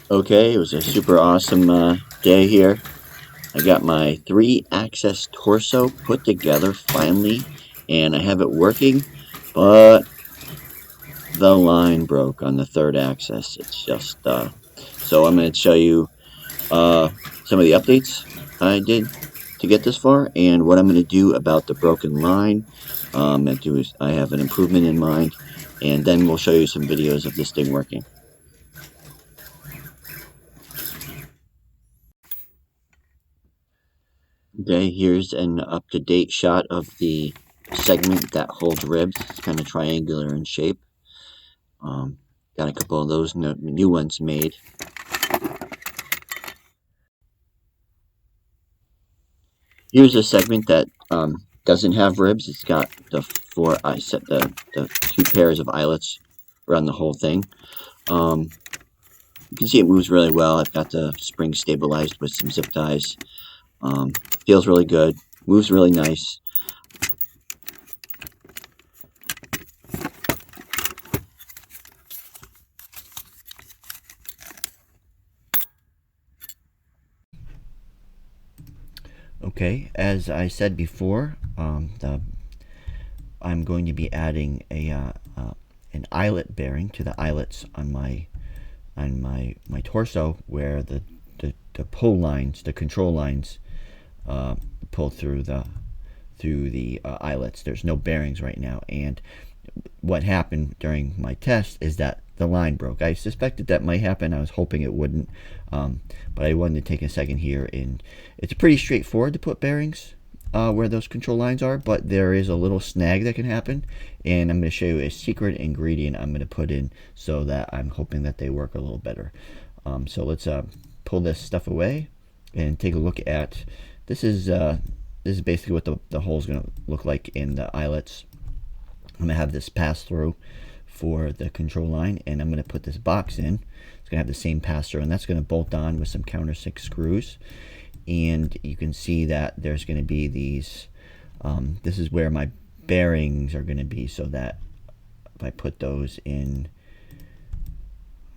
Okay, it was a super awesome day here. I got my 3-axis torso put together finally, and I have it working, but the line broke on the 3rd axis. It's just, so I'm going to show you uh, some of the updates I did to get this far, and what I'm going to do about the broken line. I have an improvement in mind, and then we'll show you some videos of this thing working. Okay, here's an up-to-date shot of the segment that holds ribs. It's kind of triangular in shape. Got a couple of those new ones made. Here's a segment that doesn't have ribs. It's got the 2 pairs of eyelets around the whole thing. You can see it moves really well. I've got the spring stabilized with some zip ties. Feels really good. Moves really nice. Okay, as I said before, I'm going to be adding an eyelet bearing to the eyelets on my torso, where the pull lines, the control lines, pull through the eyelets. There's no bearings right now, and what happened during my test is that the line broke. I suspected that might happen. I was hoping it wouldn't, but I wanted to take a second here. And it's pretty straightforward to put bearings where those control lines are, but there is a little snag that can happen, and I'm going to show you a secret ingredient I'm going to put in so that I'm hoping that they work a little better. So let's pull this stuff away and take a look at this. Is basically what the hole is going to look like in the eyelets. I'm going to have this pass through for the control line, and I'm going to put this box in. It's going to have the same pass through, and that's going to bolt on with some countersink screws. And you can see that there's going to be these, this is where my bearings are going to be, so that if I put those in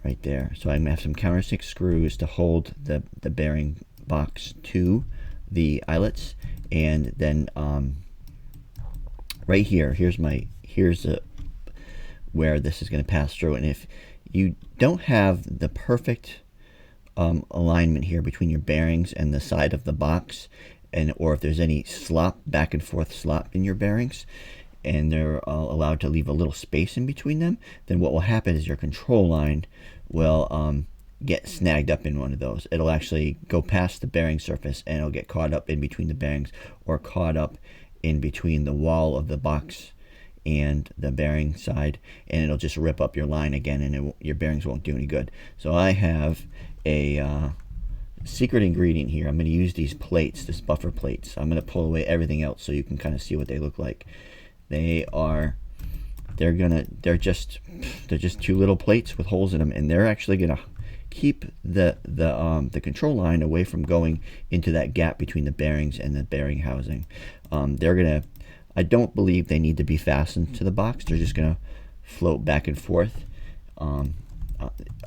right there. So I'm going to have some countersink screws to hold the bearing box to the eyelets, and then right here, here's where this is going to pass through. And if you don't have the perfect alignment here between your bearings and the side of the box, or if there's any back and forth slop in your bearings, and they're allowed to leave a little space in between them, then what will happen is your control line will get snagged up in one of those. It'll actually go past the bearing surface, and it'll get caught up in between the bearings, or caught up in between the wall of the box and the bearing side, and it'll just rip up your line again, and your bearings won't do any good. So I have a secret ingredient here. I'm going to use these plates, this buffer plates. I'm going to pull away everything else so you can kind of see what they look like. They're just 2 little plates with holes in them, and they're actually going to keep the control line away from going into that gap between the bearings and the bearing housing. I don't believe they need to be fastened to the box. They're just going to float back and forth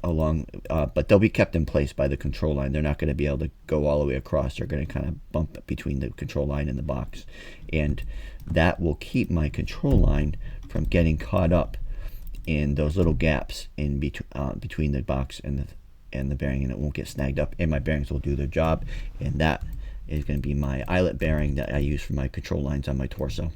along, but they'll be kept in place by the control line. They're not going to be able to go all the way across. They're going to kind of bump between the control line and the box, and that will keep my control line from getting caught up in those little gaps in between the box and the bearing, and it won't get snagged up, and my bearings will do their job. And that is going to be my eyelet bearing that I use for my control lines on my torso.